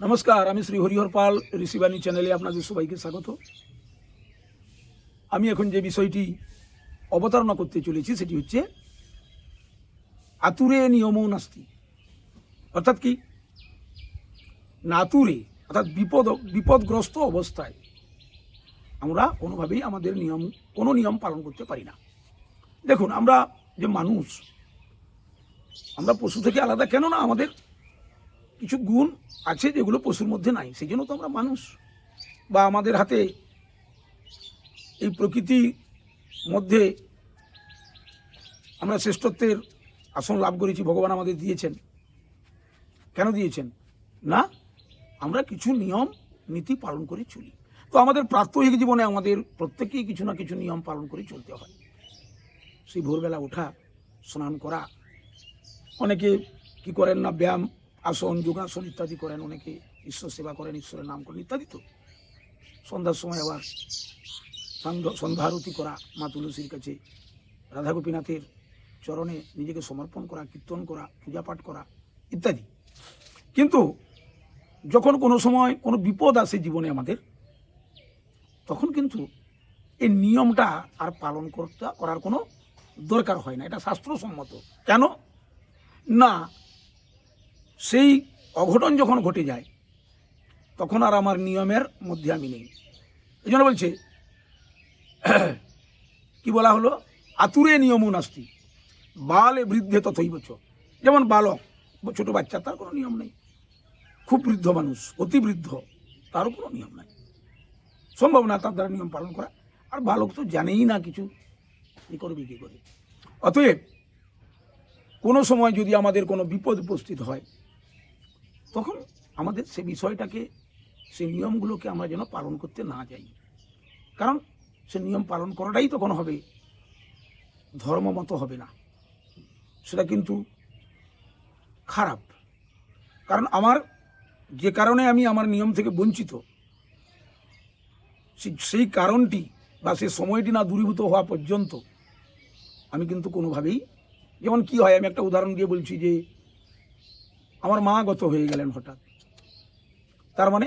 নমস্কার, আমি শ্রী হরিহর পাল ঋষিবাণী চ্যানেলে আপনাদের সবাইকে স্বাগত। আমি এখন যে বিষয়টি অবতারণা করতে চলেছি সেটি হচ্ছে আতুরে নিয়মও নাস্তি। অর্থাৎ কি, নাতুরে অর্থাৎ বিপদগ্রস্ত অবস্থায় আমরা কোনোভাবেই আমাদের কোনো নিয়ম পালন করতে পারি না। দেখুন, আমরা যে মানুষ, আমরা পশু থেকে আলাদা কেন না, আমাদের কিছু গুণ আছে যেগুলো পশুর মধ্যে নাই, সেই জন্য তো আমরা মানুষ। বা আমাদের হাতে এই প্রকৃতির মধ্যে আমরা শ্রেষ্ঠত্বের আসন লাভ করেছি, ভগবান আমাদের দিয়েছেন। কেন দিয়েছেন? না, আমরা কিছু নিয়ম নীতি পালন করে চলি। তো আমাদের প্রাত্যহিক জীবনে আমাদের প্রত্যেকেই কিছু না কিছু নিয়ম পালন করে চলতে হয়। সেই ভোরবেলা ওঠা, স্নান করা, অনেকে কি করেন না, ব্যায়াম, আসন, যোগাসন ইত্যাদি করেন, অনেকে ঈশ্বর সেবা করেন, ঈশ্বরের নাম করেন ইত্যাদি। তো সন্ধ্যার সময় আবার সন্ধ্যা আরতি করা, মা তুলসীর কাছে রাধা গোপীনাথের চরণে নিজেকে সমর্পণ করা, কীর্তন করা, পূজা পাঠ করা ইত্যাদি। কিন্তু যখন কোনো সময় কোনো বিপদ আসে জীবনে আমাদের, তখন কিন্তু এই নিয়মটা আর পালন করার কোনো দরকার হয় না। এটা শাস্ত্রসম্মত। কেন না, সেই অঘটন যখন ঘটে যায় তখন আর আমার নিয়মের মধ্যে আমি নেই। এই জন্য বলছে, কি বলা হলো, আতুরে নিয়মও নাস্তি বালে বৃদ্ধে তথৈবচ। যেমন বালক, ছোট বাচ্চা, তার কোনো নিয়ম নেই। খুব বৃদ্ধ মানুষ, অতি বৃদ্ধ, তারও কোনো নিয়ম নাই, সম্ভব না তার দ্বারা নিয়ম পালন করা। আর বালক তো জানেই না কিছু, কি করবে কী করে। অতএব কোনো সময় যদি আমাদের কোনো বিপদ উপস্থিত হয়, তখন আমাদের সে বিষয়টাকে, সেই নিয়মগুলোকে আমরা যেন পালন করতে না যাই। কারণ সে নিয়ম পালন করাটাই তখন হবে ধর্মমত, হবে না, সেটা কিন্তু খারাপ। কারণ আমার যে কারণে আমি আমার নিয়ম থেকে বঞ্চিত, সেই কারণটি বা সেই সময়টি না দূরীভূত হওয়া পর্যন্ত আমি কিন্তু কোনোভাবেই, যেমন কি হয়, আমি একটা উদাহরণ দিয়ে বলছি যে আমার মা গত হয়ে গেলেন হঠাৎ, তার মানে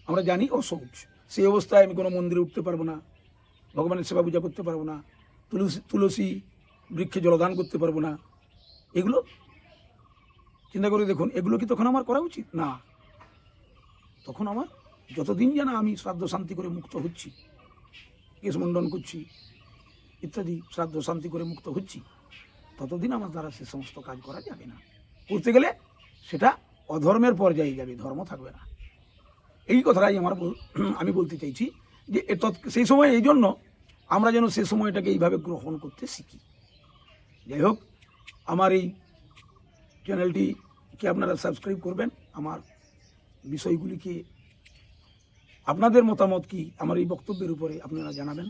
আমরা জানি অশৌচ। সেই অবস্থায় আমি কোনো মন্দিরে উঠতে পারবো না, ভগবানের সেবা পূজা করতে পারবো না, তুলসী বৃক্ষে জলদান করতে পারবো না। এগুলো চিন্তা করে দেখুন, এগুলো কি তখন আমার করা উচিত না? তখন আমার যতদিন যেন আমি শ্রাদ্ধ শান্তি করে মুক্ত হচ্ছি, কেশমণ্ডন করছি ইত্যাদি, শ্রাদ্ধ শান্তি করে মুক্ত হচ্ছি, ততদিন আমার দ্বারা সে সমস্ত কাজ করা যাবে না। করতে গেলে সেটা অধর্মের পর্যায়ে যাবে, ধর্ম থাকবে না। এই কথাটাই আমি বলতে চাইছি যে সেই সময় এই জন্য আমরা যেন সে সময়টাকে এইভাবে গ্রহণ করতে শিখি। যাই হোক, আমার এই চ্যানেলটিকে আপনারা সাবস্ক্রাইব করবেন। আমার বিষয়গুলিকে, আপনাদের মতামত কি আমার এই বক্তব্যের উপরে আপনারা জানাবেন।